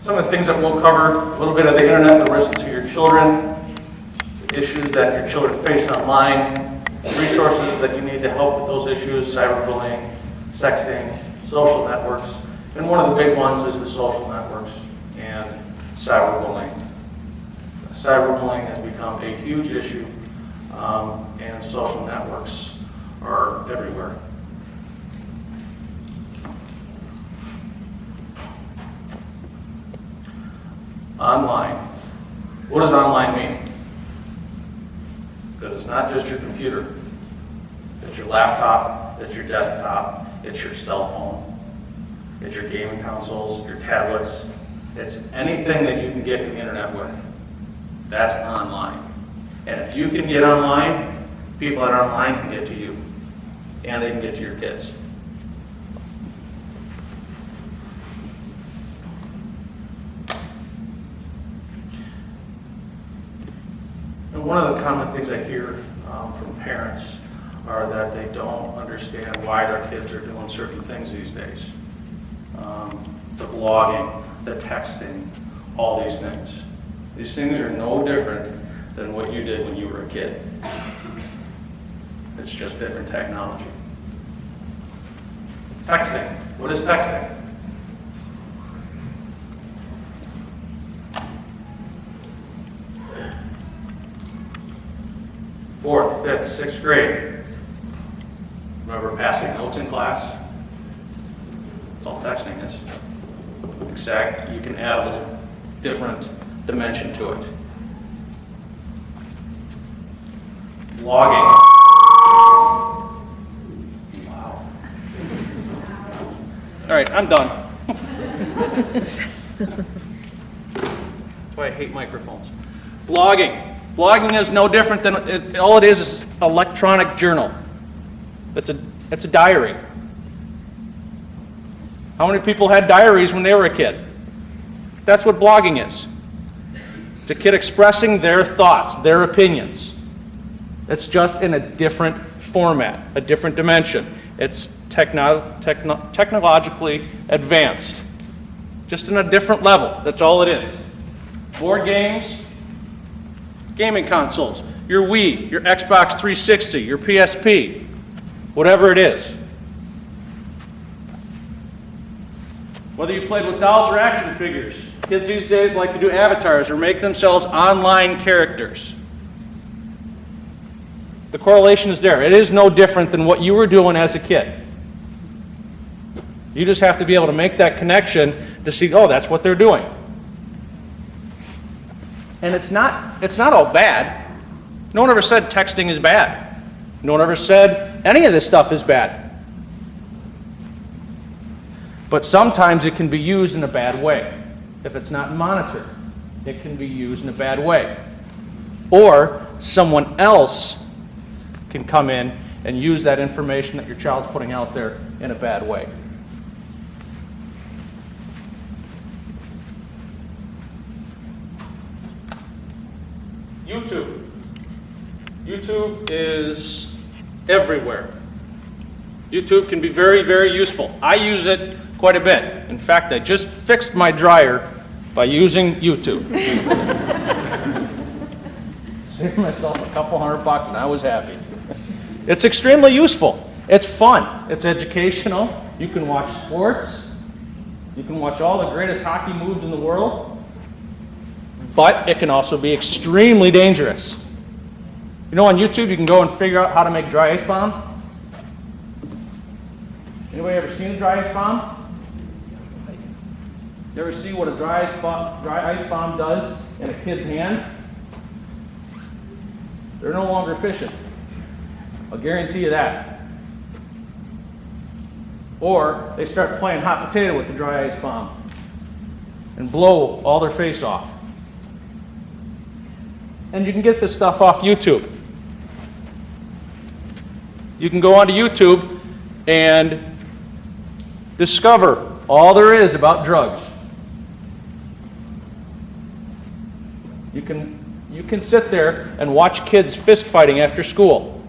Some of the things that we'll cover, a little bit of the internet, the risks to your children, the issues that your children face online, resources that you need to help with those issues, cyberbullying, sexting, social networks, and one of the big ones is the social networks and cyberbullying. Cyberbullying has become a huge issue, and social networks are everywhere. Online. What does online mean? Because it's not just your computer. It's your laptop, it's your desktop, it's your cell phone, it's your gaming consoles, your tablets. It's anything that you can get to the internet with. That's online. And if you can get online, people that are online can get to you. And they can get to your kids. And one of the common things I hear from parents are that they don't understand why their kids are doing certain things these days. The blogging, the texting, all these things. These things are no different than what you did when you were a kid. It's just different technology. Texting. What is texting? Fourth, fifth, sixth grade. Remember passing notes in class? That's all texting is. Except you can add a little different dimension to it. Blogging. Wow. All right, I'm done. That's why I hate microphones. Blogging. Blogging is no different than, all it is electronic journal. It's a diary. How many people had diaries when they were a kid? That's what blogging is. It's a kid expressing their thoughts, their opinions. It's just in a different format, a different dimension. It's technologically advanced. Just in a different level. That's all it is. Board games, gaming consoles, your Wii, your Xbox 360, your PSP, whatever it is. Whether you played with dolls or action figures, kids these days like to do avatars or make themselves online characters. The correlation is there. It is no different than what you were doing as a kid. You just have to be able to make that connection to see, oh, that's what they're doing. And it's not all bad. No one ever said texting is bad. No one ever said any of this stuff is bad. But sometimes it can be used in a bad way. If it's not monitored, it can be used in a bad way. Or someone else can come in and use that information that your child's putting out there in a bad way. YouTube. YouTube is everywhere. YouTube can be very, very useful. I use it quite a bit. In fact, I just fixed my dryer by using YouTube. Saved myself a couple $100 and I was happy. It's extremely useful. It's fun. It's educational. You can watch sports. You can watch all the greatest hockey moves in the world. But it can also be extremely dangerous. You know, on YouTube, you can go and figure out how to make dry ice bombs. Anybody ever seen a dry ice bomb? You ever see what a dry ice bomb does in a kid's hand? They're no longer efficient. I'll guarantee you that. Or they start playing hot potato with the dry ice bomb and blow all their face off. And you can get this stuff off YouTube. You can go onto YouTube and discover all there is about drugs. You can sit there and watch kids fist fighting after school.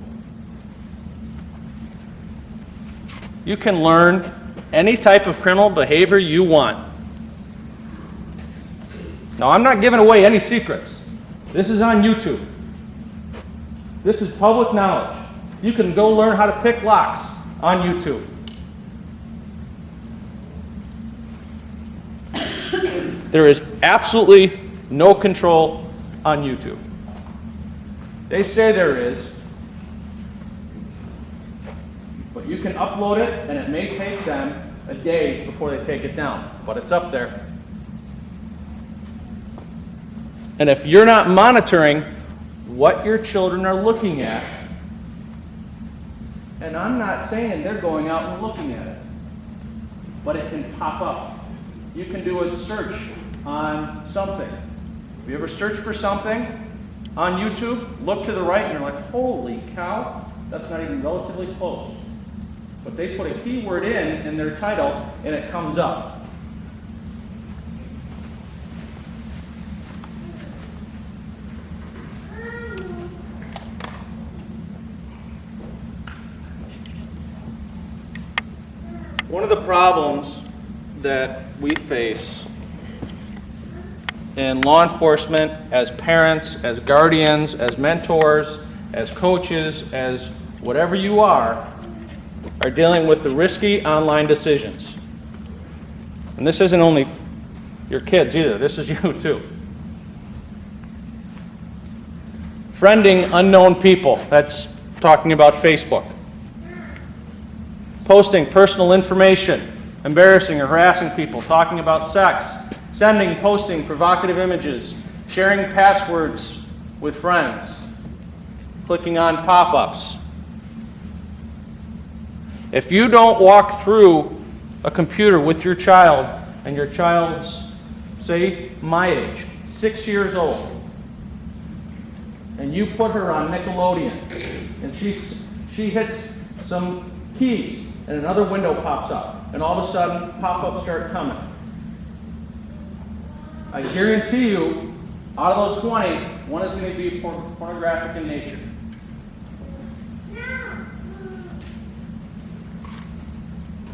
You can learn any type of criminal behavior you want. Now, I'm not giving away any secrets. This is on YouTube. This is public knowledge. You can go learn how to pick locks on YouTube. There is absolutely no control on YouTube. They say there is, but you can upload it and it may take them a day before they take it down, but it's up there. And if you're not monitoring what your children are looking at, and I'm not saying they're going out and looking at it, but it can pop up. You can do a search on something. Have you ever searched for something on YouTube? Look to the right and you're like, holy cow, that's not even relatively close. But they put a keyword in their title and it comes up. One of the problems that we face in law enforcement, as parents, as guardians, as mentors, as coaches, as whatever you are dealing with the risky online decisions. And this isn't only your kids either, this is you too. Friending unknown people, that's talking about Facebook. Posting personal information, embarrassing or harassing people, talking about sex, sending, posting provocative images, sharing passwords with friends, clicking on pop-ups. If you don't walk through a computer with your child, and your child's, say, my age, 6 years old, and you put her on Nickelodeon, and she hits some keys, and another window pops up, and all of a sudden, pop-ups start coming. I guarantee you, out of those 20, one is going to be pornographic in nature.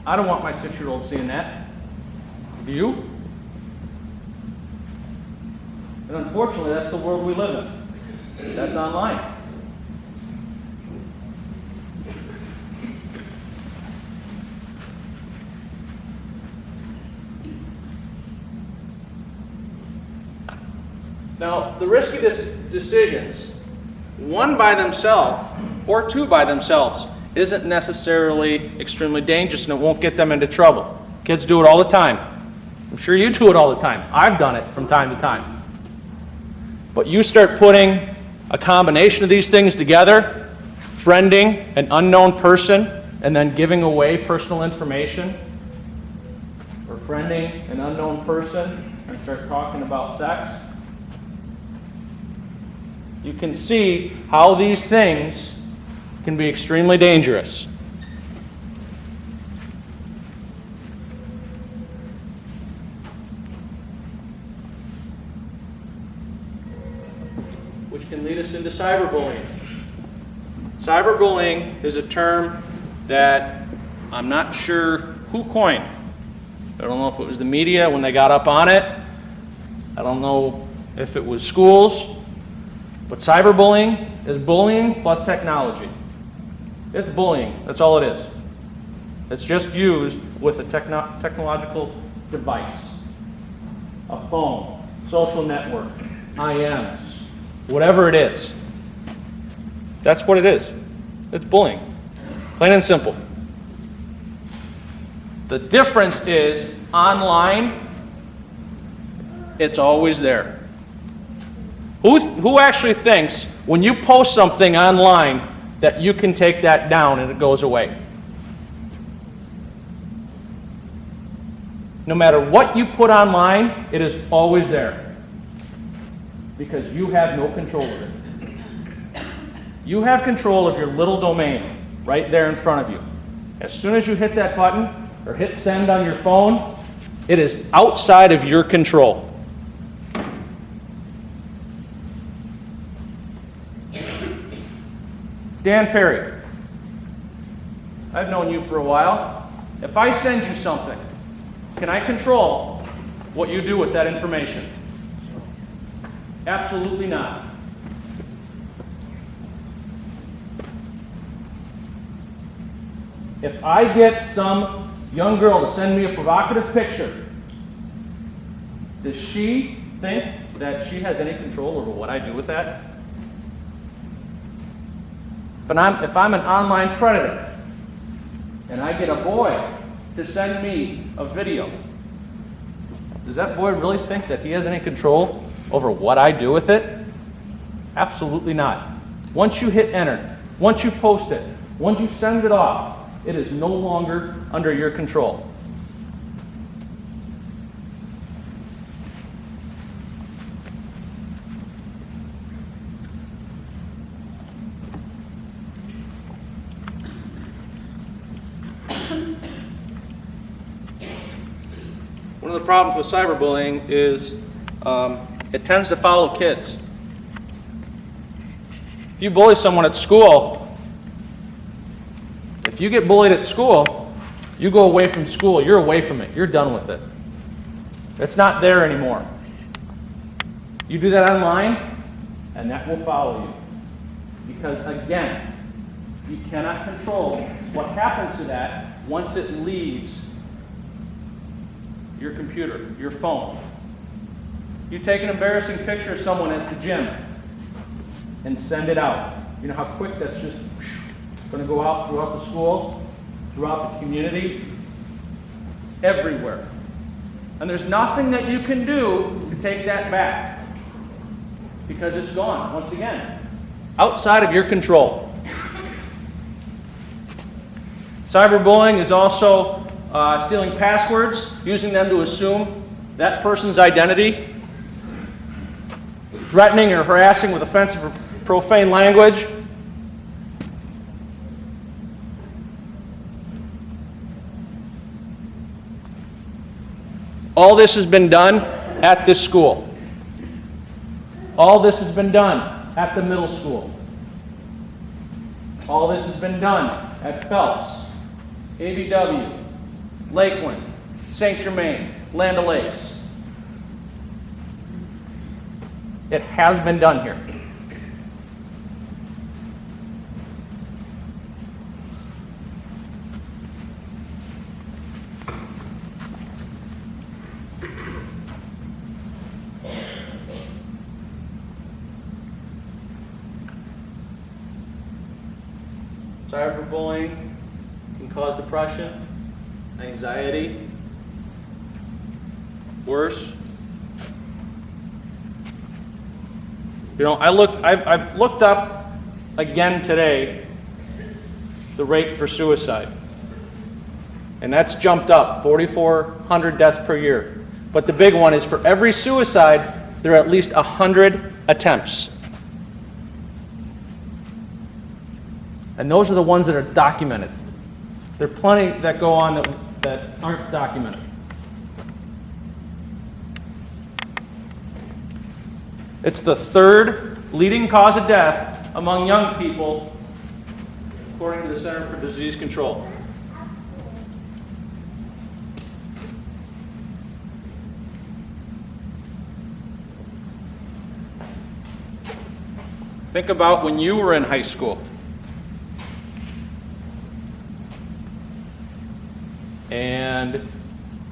I don't want my 6-year-old seeing that. Do you? And unfortunately, that's the world we live in. That's online. Now, the risky decisions, one by themselves or two by themselves, isn't necessarily extremely dangerous and it won't get them into trouble. Kids do it all the time. I'm sure you do it all the time. I've done it from time to time. But you start putting a combination of these things together, friending an unknown person and then giving away personal information, or friending an unknown person and start talking about sex, you can see how these things can be extremely dangerous. Which can lead us into cyberbullying. Cyberbullying is a term that I'm not sure who coined. I don't know if it was the media when they got up on it. I don't know if it was schools. But cyberbullying is bullying plus technology. It's bullying. That's all it is. It's just used with a technological device. A phone, social network, IMs, whatever it is. That's what it is. It's bullying. Plain and simple. The difference is online, it's always there. Who actually thinks when you post something online that you can take that down and it goes away? No matter what you put online, it is always there. Because you have no control of it. You have control of your little domain right there in front of you. As soon as you hit that button or hit send on your phone, it is outside of your control. Dan Perry, I've known you for a while. If I send you something, can I control what you do with that information? Absolutely not. If I get some young girl to send me a provocative picture, does she think that she has any control over what I do with that? But if I'm an online predator and I get a boy to send me a video, does that boy really think that he has any control over what I do with it? Absolutely not. Once you hit enter, once you post it, once you send it off, it is no longer under your control. One of the problems with cyberbullying is it tends to follow kids. If you bully someone at school, if you get bullied at school, you go away from school, you're away from it, you're done with it. It's not there anymore. You do that online, and that will follow you. Because again, you cannot control what happens to that once it leaves your computer, your phone. You take an embarrassing picture of someone at the gym and send it out. You know how quick that's just going to go out throughout the school, throughout the community, everywhere. And there's nothing that you can do to take that back because it's gone, once again, outside of your control. Cyberbullying is also stealing passwords, using them to assume that person's identity, threatening or harassing with offensive or profane language. All this has been done at this school. All this has been done at the middle school. All this has been done at Phelps, ABW, Lakeland, St. Germain, Land O'Lakes. It has been done here. Cyberbullying can cause depression, anxiety, worse. You know, I've looked up again today the rate for suicide. And that's jumped up, 4,400 deaths per year. But the big one is for every suicide, there are at least 100 attempts. And those are the ones that are documented. There are plenty that go on that aren't documented. It's the third leading cause of death among young people, according to the Center for Disease Control. Think about when you were in high school. And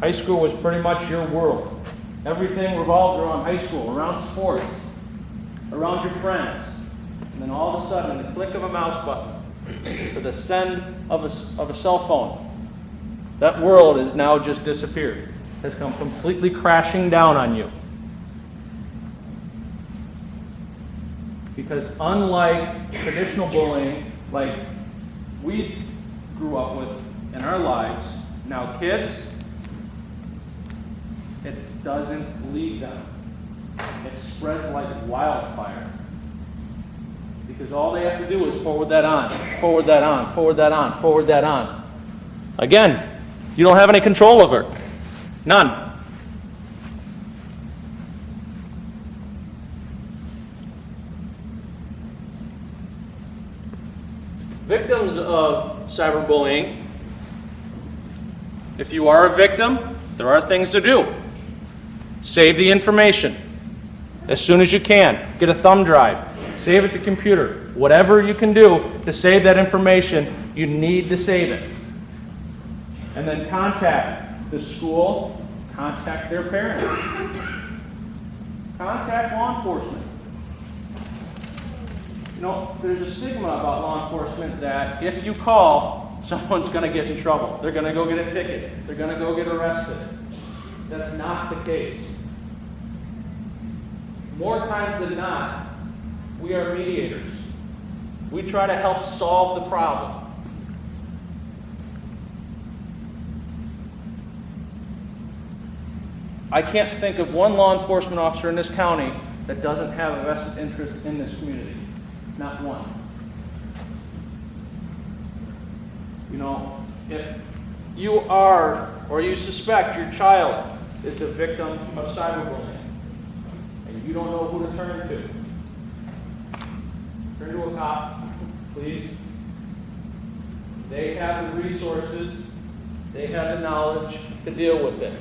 high school was pretty much your world. Everything revolved around high school, around sports, around your friends. And then all of a sudden, the click of a mouse button, or the send of a cell phone, that world has now just disappeared. Has come completely crashing down on you. Because unlike traditional bullying, like we grew up with in our lives, now kids, it doesn't leave them. It spreads like wildfire. Because all they have to do is forward that on, forward that on, forward that on, forward that on. Again, you don't have any control over it. None. Victims of cyberbullying, if you are a victim, there are things to do. Save the information. as soon as you can. Get a thumb drive, save it to computer. Whatever you can do to save that information, you need to save it. And then contact the school, contact their parents, contact law enforcement. You know, there's a stigma about law enforcement that if you call, someone's going to get in trouble. They're going to go get a ticket. They're going to go get arrested. That's not the case. More times than not, we are mediators. We try to help solve the problem. I can't think of one law enforcement officer in this county that doesn't have a vested interest in this community. Not one. You know, if you are or you suspect your child is the victim of cyberbullying and you don't know who to turn to a cop, please. They have the resources, they have the knowledge to deal with it.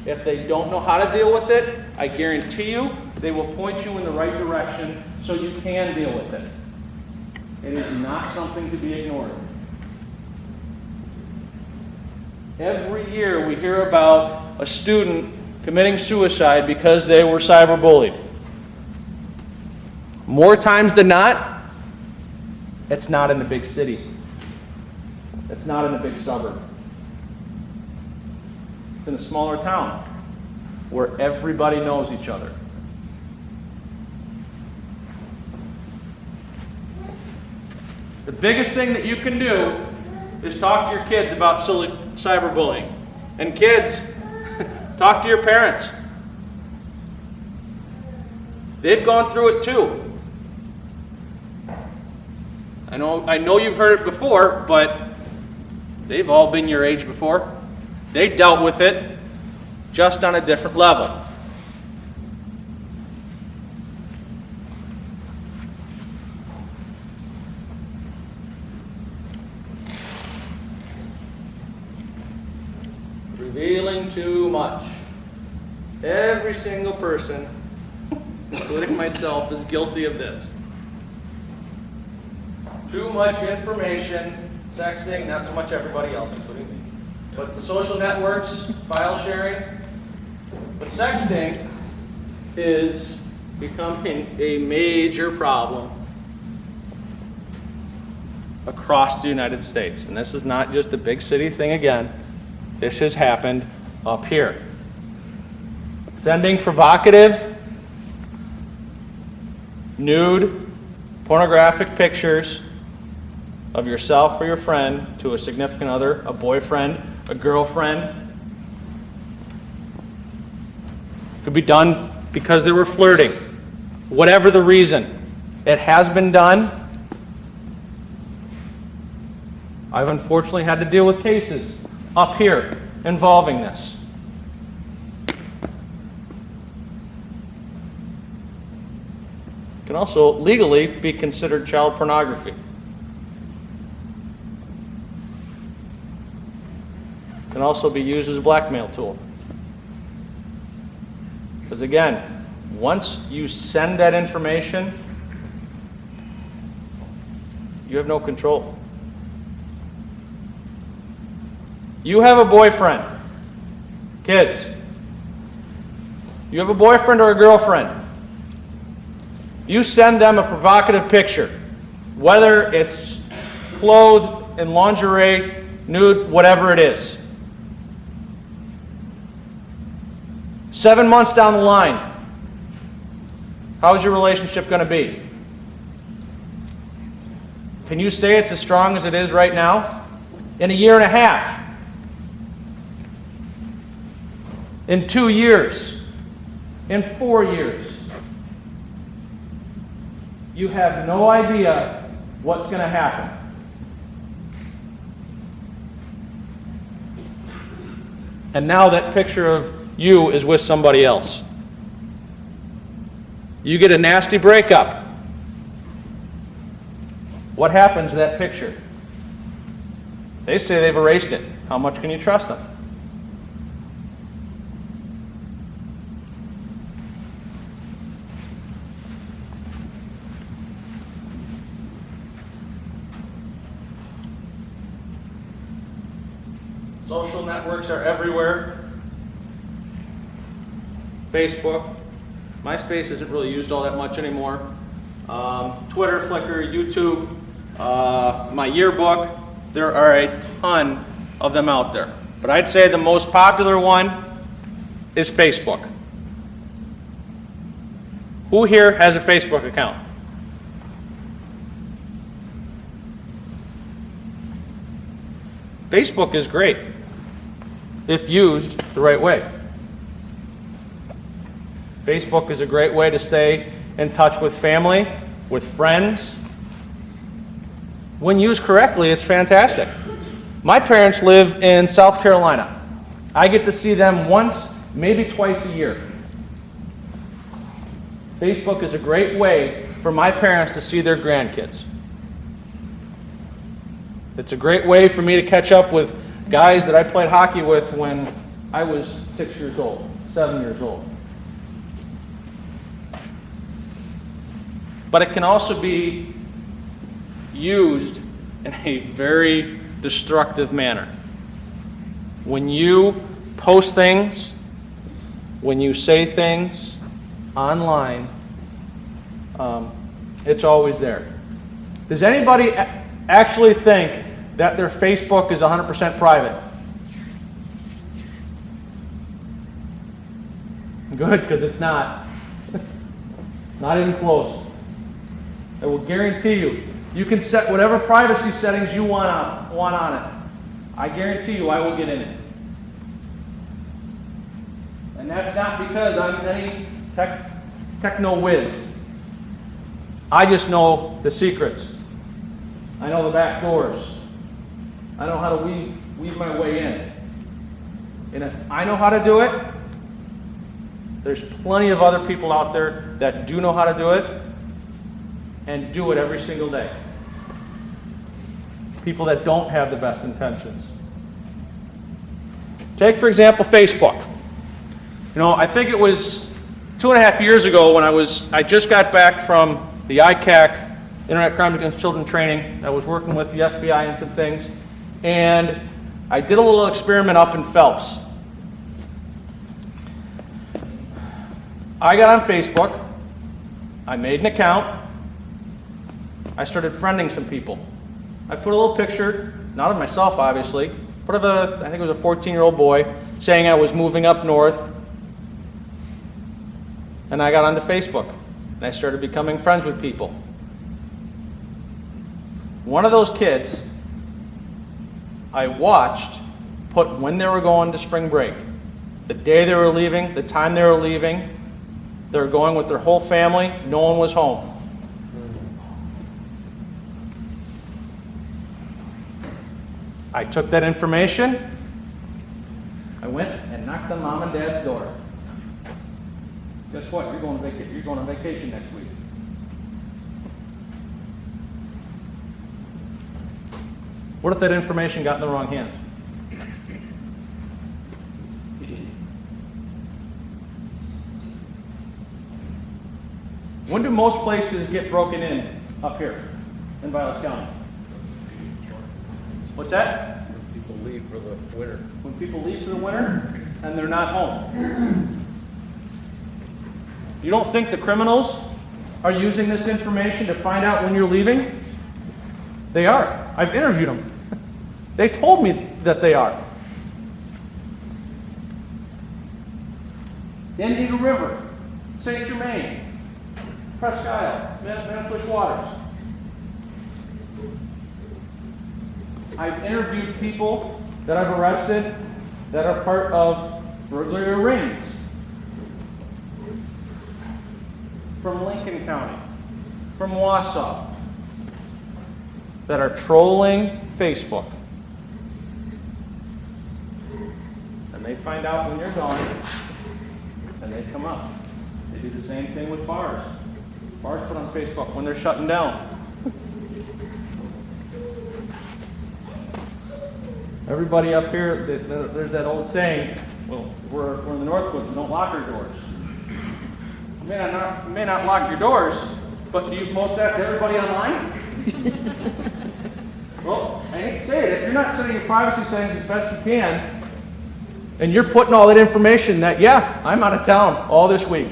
If they don't know how to deal with it, I guarantee you they will point you in the right direction so you can deal with it. It is not something to be ignored. Every year we hear about a student committing suicide because they were cyberbullied. More times than not, it's not in the big city. It's not in the big suburb. It's in a smaller town where everybody knows each other. The biggest thing that you can do is talk to your kids about cyberbullying. And kids, talk to your parents. They've gone through it too. I know you've heard it before, but they've all been your age before. They dealt with it just on a different level. Revealing too much. Every single person, including myself, is guilty of this. Too much information, sexting, not so much everybody else, including me. But the social networks, file sharing. But sexting is becoming a major problem across the United States. And this is not just a big city thing again. This has happened up here. Sending provocative, nude, pornographic pictures of yourself or your friend to a significant other, a boyfriend, a girlfriend. Could be done because they were flirting. Whatever the reason, it has been done. I've unfortunately had to deal with cases up here involving this. It can also legally be considered child pornography. Can also be used as a blackmail tool. Because again, once you send that information, you have no control. You have a boyfriend. Kids, you have a boyfriend or a girlfriend. You send them a provocative picture, whether it's clothed in lingerie, nude, whatever it is. 7 months down the line, how's your relationship going to be? Can you say it's as strong as it is right now? In a year and a half? In 2 years? In 4 years? You have no idea what's going to happen. And now that picture of you is with somebody else. You get a nasty breakup. What happens to that picture? They say they've erased it. How much can you trust them? Social networks are everywhere. Facebook. MySpace isn't really used all that much anymore. Twitter, Flickr, YouTube, my yearbook. There are a ton of them out there. But I'd say the most popular one is Facebook. Who here has a Facebook account? Facebook is great if used the right way. Facebook is a great way to stay in touch with family, with friends. When used correctly, it's fantastic. My parents live in South Carolina. I get to see them once, maybe twice a year. Facebook is a great way for my parents to see their grandkids. It's a great way for me to catch up with guys that I played hockey with when I was 6 years old, 7 years old. But it can also be used in a very destructive manner. When you post things, when you say things online, it's always there. Does anybody actually think that their Facebook is 100% private? Good, because it's not. Not even close. I will guarantee you, you can set whatever privacy settings you want on it. I guarantee you I will get in it. And that's not because I'm any techno whiz. I just know the secrets. I know the back doors. I know how to weave my way in. And if I know how to do it, there's plenty of other people out there that do know how to do it and do it every single day. People that don't have the best intentions. Take, for example, Facebook. You know, I think it was 2.5 years ago when I just got back from the ICAC, Internet Crimes Against Children training. I was working with the FBI and some things. And I did a little experiment up in Phelps. I got on Facebook. I made an account. I started friending some people. I put a little picture, not of myself obviously, but of I think it was a 14-year-old boy saying I was moving up north. And I got onto Facebook. And I started becoming friends with people. One of those kids I watched put when they were going to spring break, the day they were leaving, the time they were leaving. They were going with their whole family. No one was home. I took that information. I went and knocked on mom and dad's door. Guess what? You're going on vacation next week. What if that information got in the wrong hands? When do most places get broken in up here in Vilas County? What's that? When people leave for the winter. When people leave for the winter and they're not home. You don't think the criminals are using this information to find out when you're leaving? They are. I've interviewed them. They told me that they are. Indian River, St. Germain, Presque Isle, Manitowish Waters. I've interviewed people that I've arrested that are part of burglary rings from Lincoln County, from Wausau, that are trolling Facebook. And they find out when you're gone, and they come up. They do the same thing with bars. Bars put on Facebook when they're shutting down. Everybody up here, there's that old saying, well, we're in the Northwoods, we don't lock our doors. You may not lock your doors, but do you post that to everybody online? Well, I ain't say it. If you're not setting your privacy settings as best you can, and you're putting all that information that, yeah, I'm out of town all this week.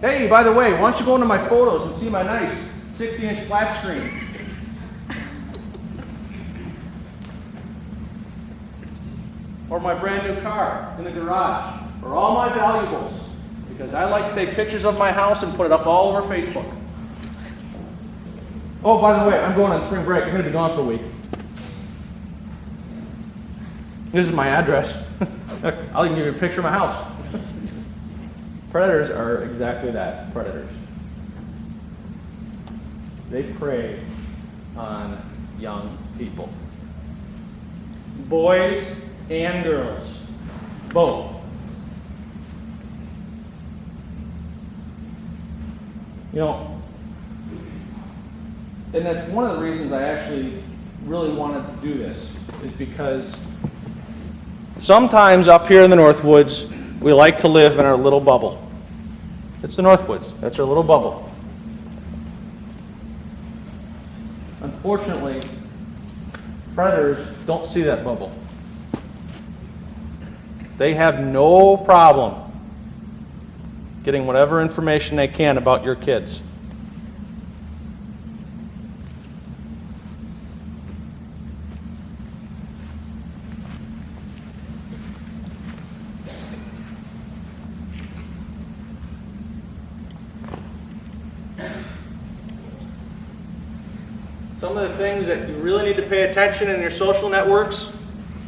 Hey, by the way, why don't you go into my photos and see my nice 60-inch flat screen? Or my brand new car in the garage, or all my valuables, because I like to take pictures of my house and put it up all over Facebook. Oh, by the way, I'm going on spring break. I'm going to be gone for a week. This is my address. I'll even give you a picture of my house. Predators are exactly that, predators. They prey on young people. Boys and girls, both. You know, and that's one of the reasons I actually really wanted to do this, is because sometimes up here in the Northwoods, we like to live in our little bubble. It's the Northwoods, that's our little bubble. Unfortunately, predators don't see that bubble. They have no problem getting whatever information they can about your kids. Some of the things that you really need to pay attention in your social networks,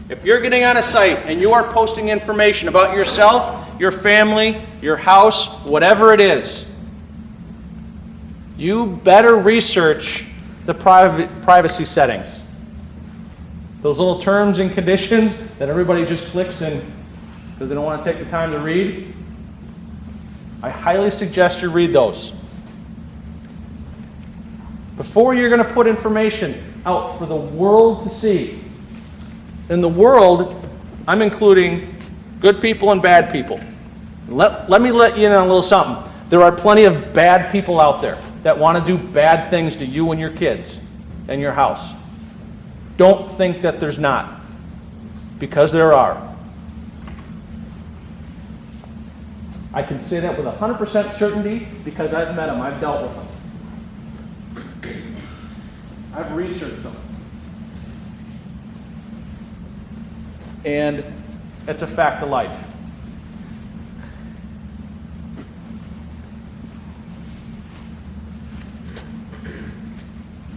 if you're getting on a site and you are posting information about yourself, your family, your house, whatever it is, you better research the privacy settings. Those little terms and conditions that everybody just clicks in because they don't want to take the time to read, I highly suggest you read those. Before you're going to put information out for the world to see. In the world, I'm including good people and bad people. Let me let you in on a little something. There are plenty of bad people out there that want to do bad things to you and your kids and your house. Don't think that there's not, because there are. I can say that with 100% certainty because I've met them, I've dealt with them. I've researched them. And it's a fact of life.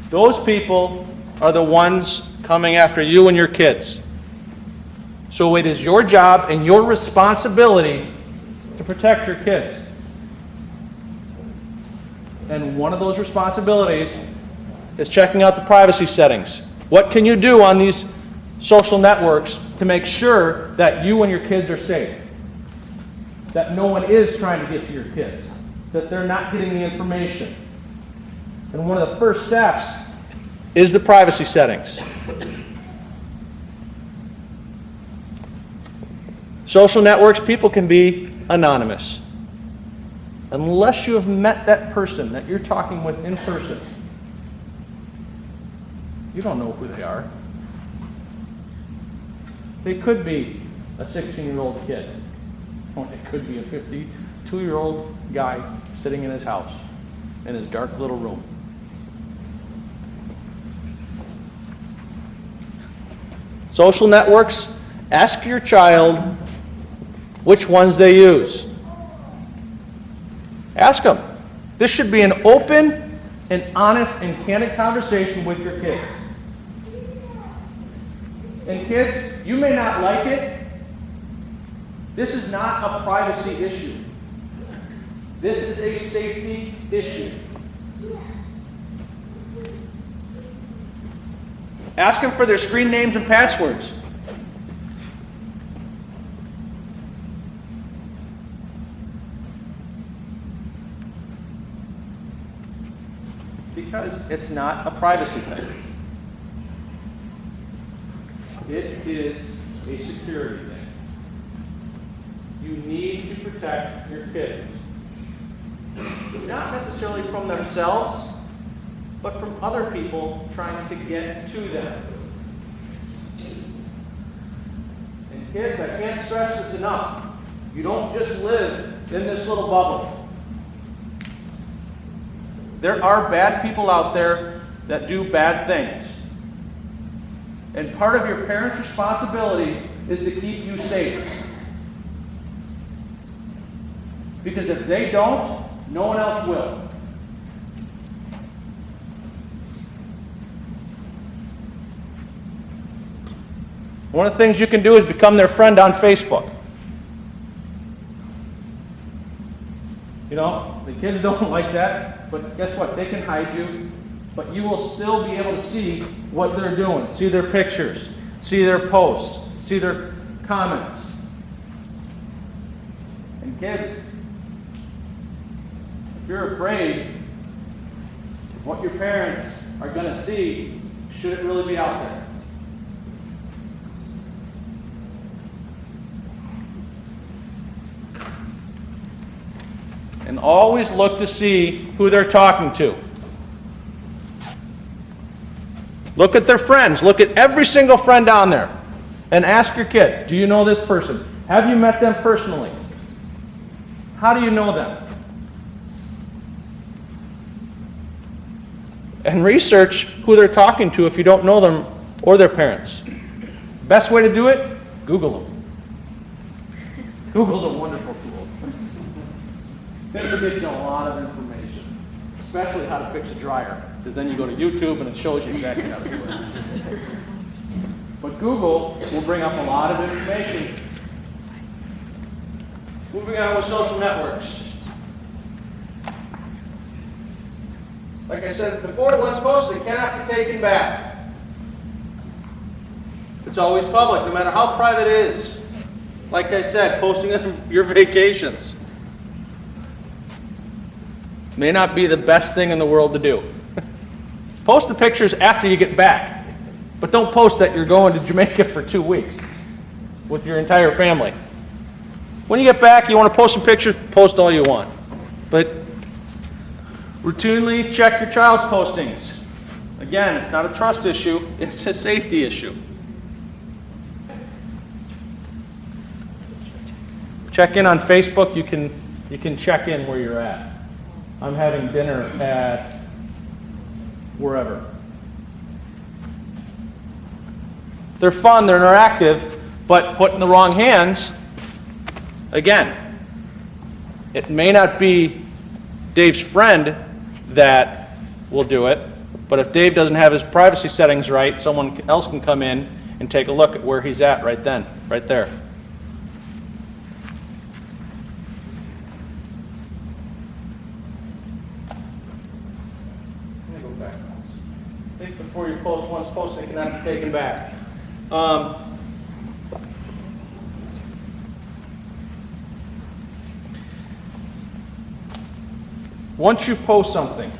Those people are the ones coming after you and your kids. So it is your job and your responsibility to protect your kids. And one of those responsibilities is checking out the privacy settings. What can you do on these social networks to make sure that you and your kids are safe? That no one is trying to get to your kids. That they're not getting the information. And one of the first steps is the privacy settings. Social networks, people can be anonymous. Unless you have met that person that you're talking with in person, you don't know who they are. They could be a 16-year-old kid. Or they could be a 52-year-old guy sitting in his house, in his dark little room. Social networks, ask your child which ones they use. Ask them. This should be an open and honest and candid conversation with your kids. And kids, you may not like it. This is not a privacy issue. This is a safety issue. Ask them for their screen names and passwords. Because it's not a privacy thing. It is a security thing. You need to protect your kids. Not necessarily from themselves, but from other people trying to get to them. kids, I can't stress this enough. You don't just live in this little bubble. There are bad people out there that do bad things. And part of your parents' responsibility is to keep you safe. Because if they don't, no one else will. One of the things you can do is become their friend on Facebook. You know, the kids don't like that, but guess what? They can hide you, but you will still be able to see what they're doing, see their pictures, see their posts, see their comments. And kids, if you're afraid of what your parents are going to see, should it really be out there? And always look to see who they're talking to. Look at their friends. Look at every single friend down there. And ask your kid, do you know this person? Have you met them personally? How do you know them? And research who they're talking to if you don't know them or their parents. Best way to do it? Google them. Google's a wonderful tool. It will get you a lot of information, especially how to fix a dryer, because then you go to YouTube and it shows you exactly how to do it. But Google will bring up a lot of information. Moving on with social networks. Like I said before, once posted, it cannot be taken back. It's always public, no matter how private it is. Like I said, posting your vacations may not be the best thing in the world to do. Post the pictures after you get back, but don't post that you're going to Jamaica for 2 weeks with your entire family. When you get back, you want to post some pictures, post all you want. But routinely check your child's postings. Again, it's not a trust issue, it's a safety issue. Check in on Facebook, you can check in where you're at. I'm having dinner at wherever. They're fun, they're interactive, but put in the wrong hands, again, it may not be Dave's friend that will do it, but if Dave doesn't have his privacy settings right, someone else can come in and take a look at where he's at right then, right there. Before you post, once posted, it cannot be taken back. Once you post something,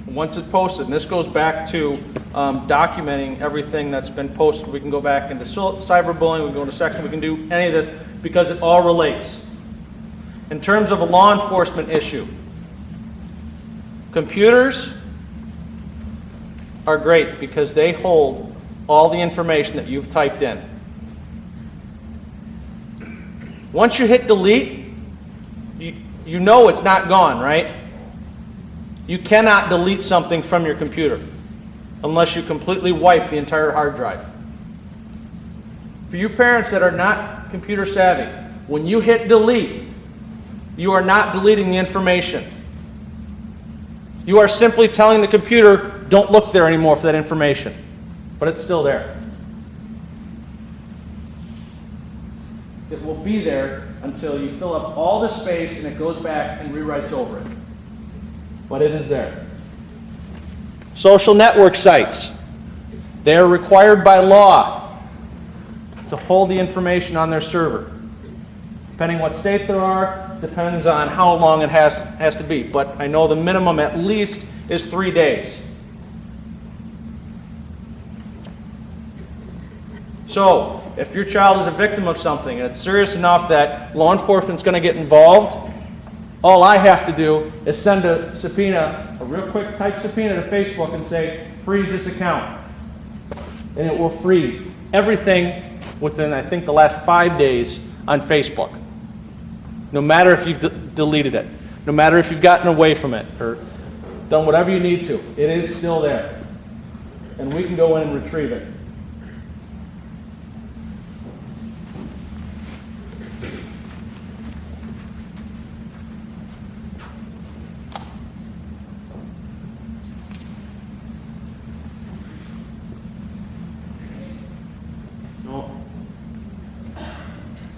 once it's posted, and this goes back to documenting everything that's been posted, we can go back into cyberbullying, we can go into sexting, we can do any of it because it all relates. In terms of a law enforcement issue, computers are great because they hold all the information that you've typed in. Once you hit delete, you know it's not gone, right? You cannot delete something from your computer unless you completely wipe the entire hard drive. For you parents that are not computer savvy, when you hit delete, you are not deleting the information. You are simply telling the computer, don't look there anymore for that information, but it's still there. It will be there until you fill up all the space and it goes back and rewrites over it. But it is there. Social network sites. They are required by law to hold the information on their server. Depending what state there are, depends on how long it has to be. But I know the minimum at least is 3 days. So, if your child is a victim of something and it's serious enough that law enforcement's going to get involved, all I have to do is send a subpoena, a real quick type subpoena to Facebook and say, freeze this account. And it will freeze everything within, I think, the last 5 days on Facebook. No matter if you've deleted it, no matter if you've gotten away from it or done whatever you need to, it is still there. And we can go in and retrieve it.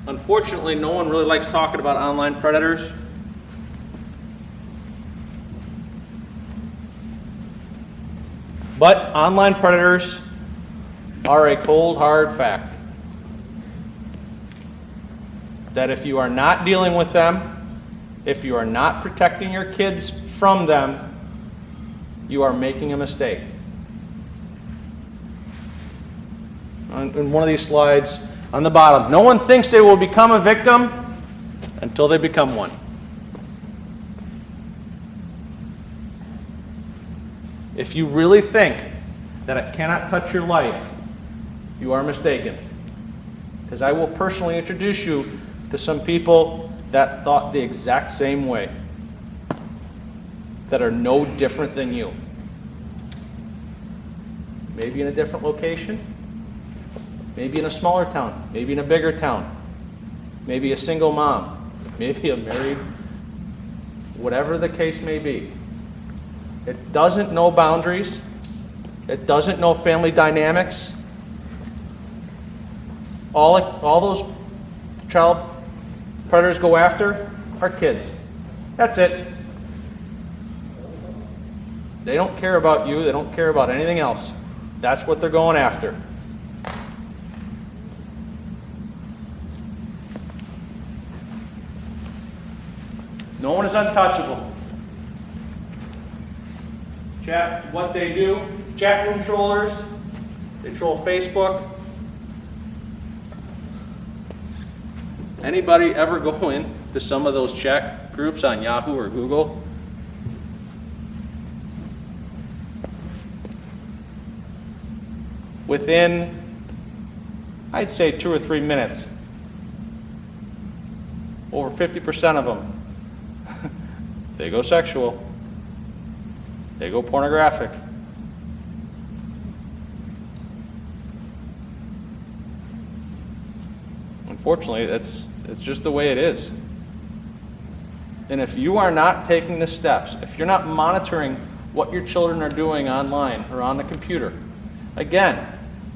Unfortunately, no one really likes talking about online predators. But online predators are a cold, hard fact. That if you are not dealing with them, if you are not protecting your kids from them, you are making a mistake. In one of these slides, on the bottom, no one thinks they will become a victim until they become one. If you really think that it cannot touch your life, you are mistaken. Because I will personally introduce you to some people that thought the exact same way, that are no different than you. Maybe in a different location, maybe in a smaller town, maybe in a bigger town, maybe a single mom, maybe a married, whatever the case may be. It doesn't know boundaries. It doesn't know family dynamics. All those child predators go after are kids. That's it. They don't care about you. They don't care about anything else. That's what they're going after. No one is untouchable. What they do, chat room trollers, they troll Facebook. Anybody ever go in to some of those chat groups on Yahoo or Google? Within, I'd say 2 or 3 minutes, over 50% of them, they go sexual. They go pornographic. Unfortunately, it's just the way it is. And if you are not taking the steps, if you're not monitoring what your children are doing online or on the computer, again,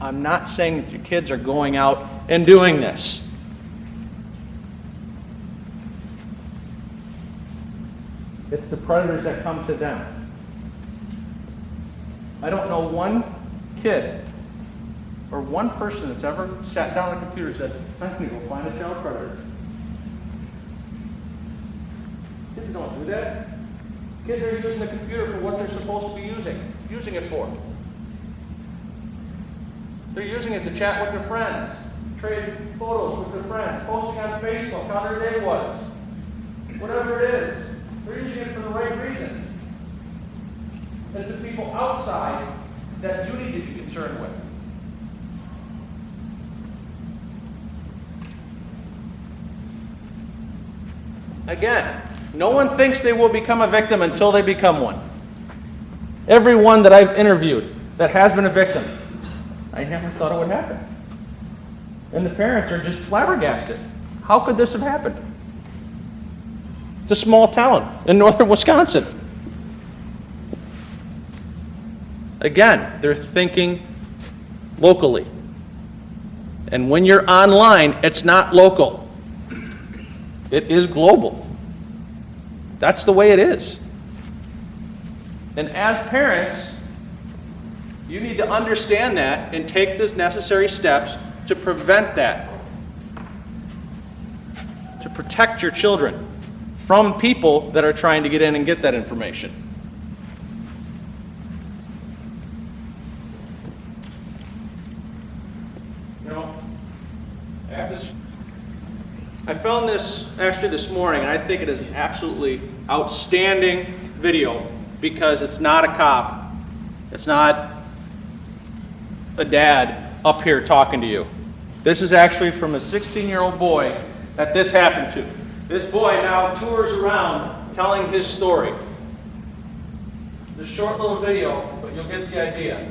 I'm not saying that your kids are going out and doing this. It's the predators that come to them. I don't know one kid or one person that's ever sat down on a computer and said, I'm going to go find a child predator. Kids don't do that. Kids are using the computer for what they're supposed to be using it for. They're using it to chat with their friends, trade photos with their friends, posting on Facebook how their day was. Whatever it is, they're using it for the right reasons. It's the people outside that you need to be concerned with. Again, no one thinks they will become a victim until they become one. Everyone that I've interviewed that has been a victim, I never thought it would happen. And the parents are just flabbergasted. How could this have happened? It's a small town in northern Wisconsin. Again, they're thinking locally. And when you're online, it's not local. It is global. That's the way it is. And as parents, you need to understand that and take the necessary steps to prevent that. To protect your children from people that are trying to get in and get that information. I found this actually this morning, and I think it is an absolutely outstanding video because it's not a cop. It's not a dad up here talking to you. This is actually from a 16-year-old boy that this happened to. This boy now tours around telling his story. It's a short little video, but you'll get the idea.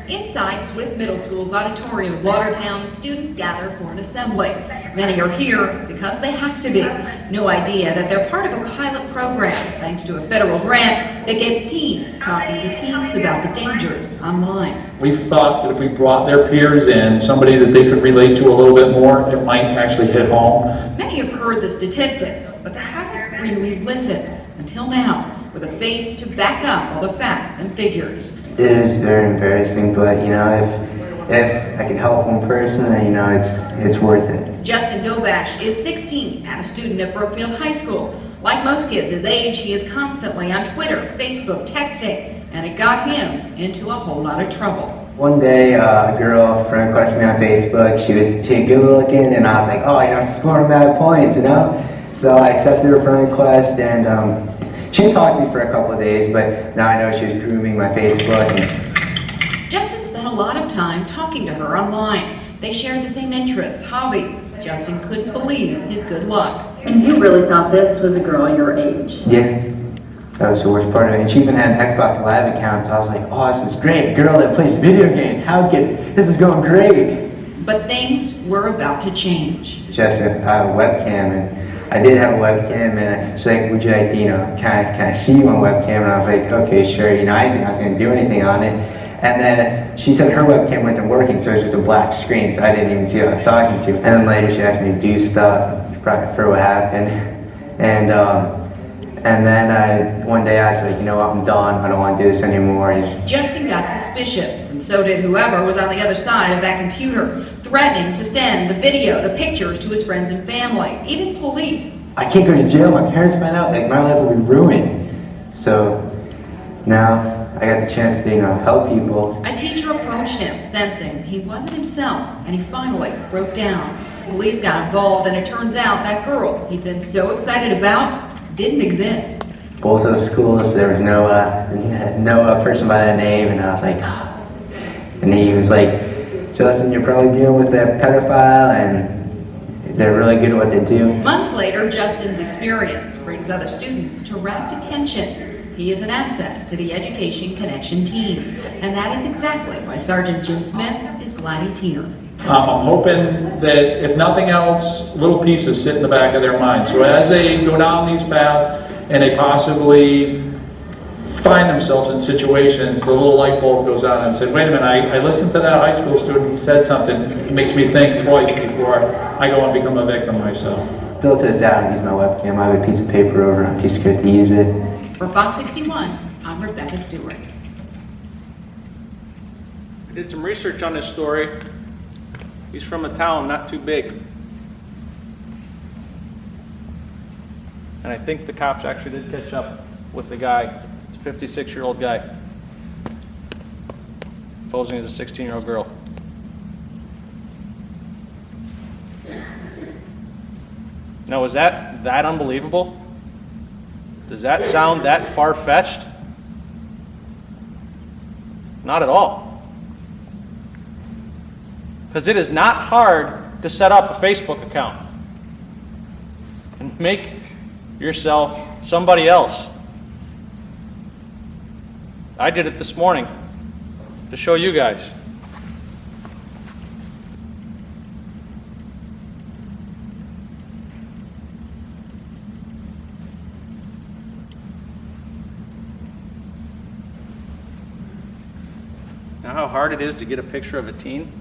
Inside Swift Middle School's Auditorium in Watertown, students gather for an assembly. Many are here because they have to be. No idea that they're part of a pilot program, thanks to a federal grant that gets teens talking to teens about the dangers online. We thought that if we brought their peers in, somebody that they could relate to a little bit more, it might actually hit home. Many have heard the statistics, but they haven't really listened until now, with a face to back up all the facts and figures. It is very embarrassing, but you know, if I can help one person, then you know, it's worth it. Justin Dobash is 16 and a student at Brookfield High School. Like most kids his age, he is constantly on Twitter, Facebook, texting, and it got him into a whole lot of trouble. One day, a girl friend requested me on Facebook. She was good looking, and I was like, oh, you know, scoring mad points, you know. So I accepted her friend request, and she didn't talk to me for a couple of days, but now I know she was grooming my Facebook. Justin spent a lot of time talking to her online. They shared the same interests, hobbies. Justin couldn't believe his good luck. And you really thought this was a girl your age? Yeah, that was the worst part of it. And she even had an Xbox Live account, so I was like, oh, this is great. Girl that plays video games. This is going great. But things were about to change. She asked me if I have a webcam, and I did have a webcam, and she's like, would you like to, you know, can I see you on webcam? And I was like, okay, sure. You know, I didn't think I was going to do anything on it. And then she said her webcam wasn't working, so it was just a black screen, so I didn't even see who I was talking to. And then later she asked me to do stuff, probably for what happened. And then one day I was like, you know what, I'm done. I don't want to do this anymore. Justin got suspicious, and so did whoever was on the other side of that computer, threatening to send the video, the pictures to his friends and family, even police. I can't go to jail. My parents find out, like, my life will be ruined. So now I got the chance to, you know, help people. A teacher approached him, sensing he wasn't himself, and he finally broke down. Police got involved, and it turns out that girl he'd been so excited about didn't exist. Both of the schools, there was no person by that name, and I was like, and he was like, Justin, you're probably dealing with a pedophile, and they're really good at what they do. Months later, Justin's experience brings other students to rapt attention. He is an asset to the Education Connection team, and that is exactly why Sergeant Jim Schmidt is glad he's here. I'm hoping that, if nothing else, little pieces sit in the back of their mind. So as they go down these paths and they possibly find themselves in situations, the little light bulb goes on and said, wait a minute, I listened to that high school student, he said something, it makes me think twice before I go and become a victim myself. Still to this day, I don't use my webcam. I have a piece of paper over it. I'm too scared to use it. For Fox 61, I'm Rebecca Stewart. I did some research on this story. He's from a town not too big. And I think the cops actually did catch up with the guy. It's a 56-year-old guy posing as a 16-year-old girl. Now, is that unbelievable? Does that sound that far-fetched? Not at all. Because it is not hard to set up a Facebook account and make yourself somebody else. I did it this morning to show you guys. Know how hard it is to get a picture of a teen?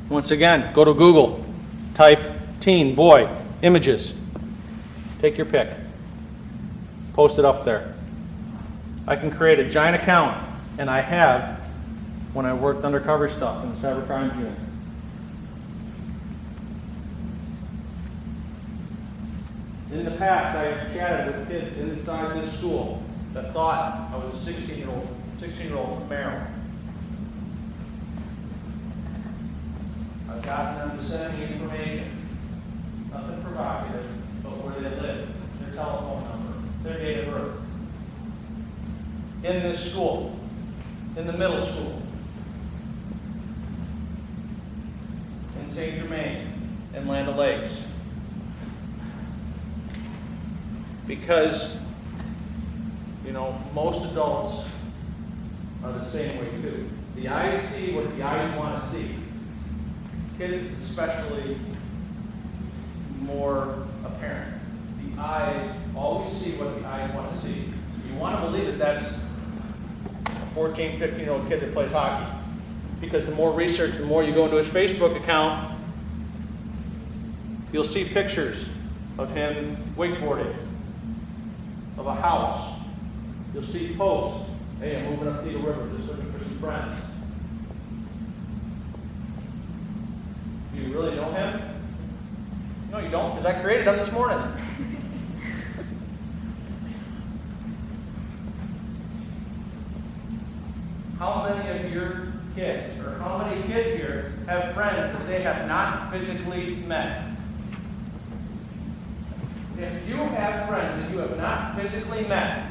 Once again, go to Google, type teen, boy, images. Take your pick. Post it up there. I can create a giant account, and I have when I worked undercover stuff in the cybercrime unit. In the past, I have chatted with kids inside this school that thought I was a 16-year-old from Maryland. I've gotten them to send me information, nothing provocative, but where they live, their telephone number, their date of birth. In this school, in the middle school, St. Germain and Land O'Lakes. Because, you know, most adults are the same way too. The eyes see what the eyes want to see. Kids especially more apparent. The eyes always see what the eyes want to see. You want to believe that that's a 14, 15-year-old kid that plays hockey. Because the more research, the more you go into his Facebook account, you'll see pictures of him wakeboarding, of a house. You'll see posts. Hey, I'm moving up to the river, just looking for some friends. Do you really know him? No, you don't, because I created him this morning. How many of your kids, or how many kids here, have friends that they have not physically met? If you have friends that you have not physically met,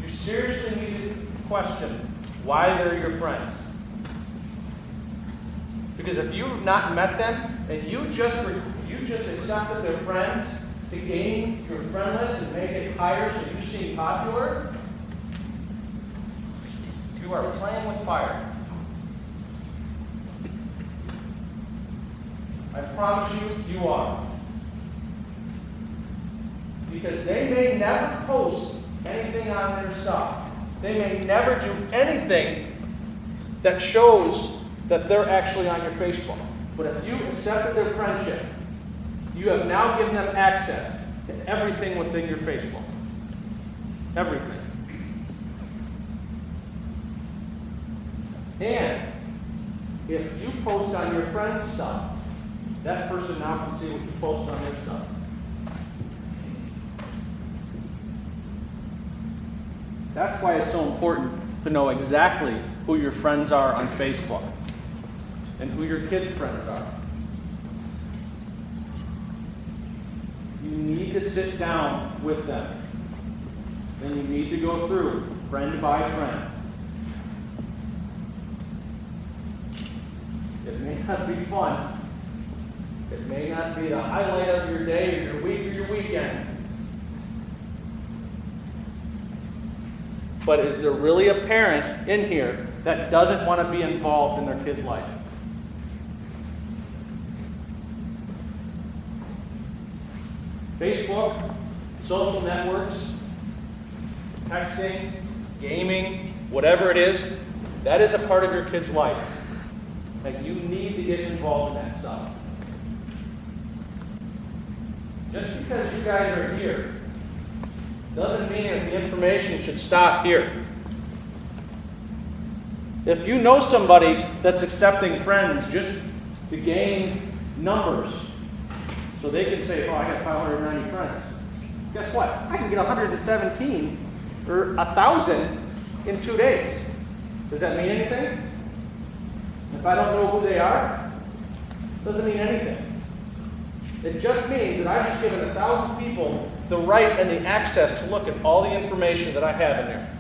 you seriously need to question why they're your friends. Because if you've not met them, and you just accepted their friends to gain your friend list and make it higher so you seem popular, you are playing with fire. I promise you, you are. Because they may never post anything on their stuff. They may never do anything that shows that they're actually on your Facebook. But if you accepted their friendship, you have now given them access to everything within your Facebook. Everything. And if you post on your friend's stuff, that person now can see what you post on their stuff. That's why it's so important to know exactly who your friends are on Facebook and who your kids' friends are. You need to sit down with them. And you need to go through friend by friend. It may not be fun. It may not be the highlight of your day or your week or your weekend. But is there really a parent in here that doesn't want to be involved in their kid's life? Facebook, social networks, texting, gaming, whatever it is, that is a part of your kid's life. Like, you need to get involved in that stuff. Just because you guys are here doesn't mean that the information should stop here. If you know somebody that's accepting friends just to gain numbers, so they can say, oh, I got 590 friends. Guess what? I can get 117 or 1,000 in 2 days. Does that mean anything? If I don't know who they are, doesn't mean anything. It just means that I've just given 1,000 people the right and the access to look at all the information that I have in there.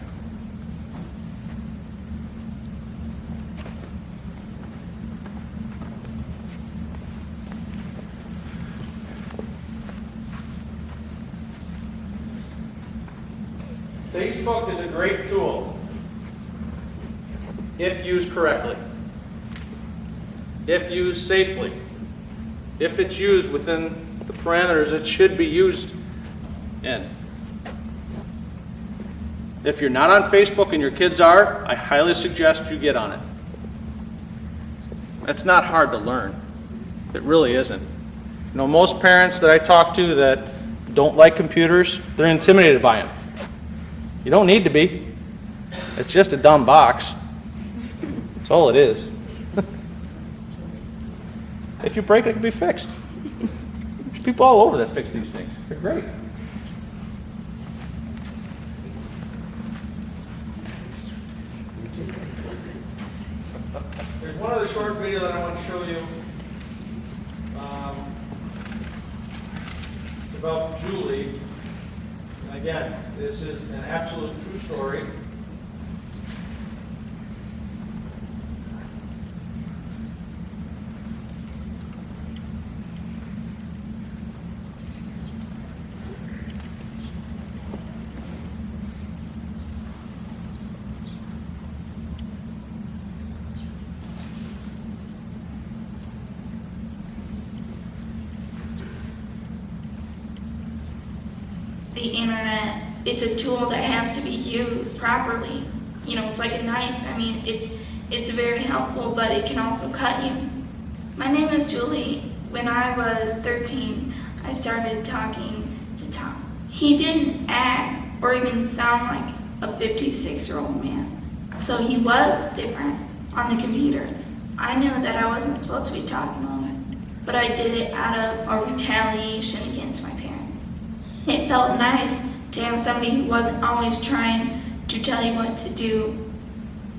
Facebook is a great tool if used correctly, if used safely, if it's used within the parameters it should be used in. If you're not on Facebook and your kids are, I highly suggest you get on it. That's not hard to learn. It really isn't. You know, most parents that I talk to that don't like computers, they're intimidated by them. You don't need to be. It's just a dumb box. That's all it is. If you break it, it can be fixed. There's people all over that fix these things. They're great. There's one other short video that I want to show you. It's about Julie. And again, this is an absolute true story. the internet, it's a tool that has to be used properly. You know, it's like a knife. I mean, it's very helpful, but it can also cut you. My name is Julie. When I was 13, I started talking to Tom. He didn't act or even sound like a 56-year-old man. So he was different on the computer. I knew that I wasn't supposed to be talking to him, but I did it out of a retaliation against my parents. It felt nice to have somebody who wasn't always trying to tell you what to do.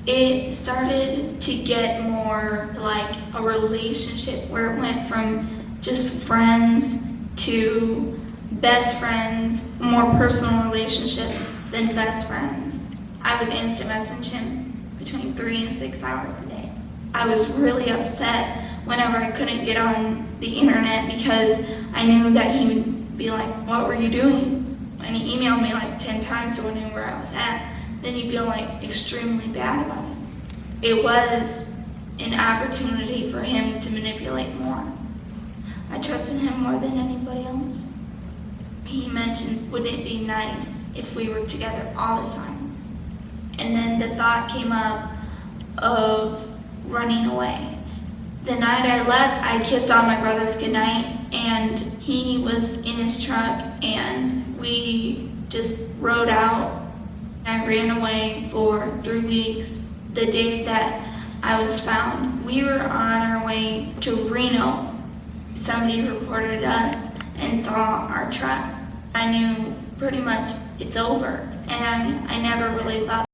It started to get more like a relationship where it went from just friends to best friends, more personal relationship than best friends. I would instant message him between 3 and 6 hours a day. I was really upset whenever I couldn't get on the internet because I knew that he would be like, what were you doing? And he emailed me like 10 times so I knew where I was at. Then you feel like extremely bad about it. It was an opportunity for him to manipulate more. I trusted him more than anybody else. He mentioned, would it be nice if we were together all the time? And then the thought came up of running away. The night I left, I kissed all my brothers goodnight, and he was in his truck, and we just rode out. I ran away for 3 weeks. The day that I was found, we were on our way to Reno. Somebody reported us and saw our truck. I knew pretty much it's over, and I never really thought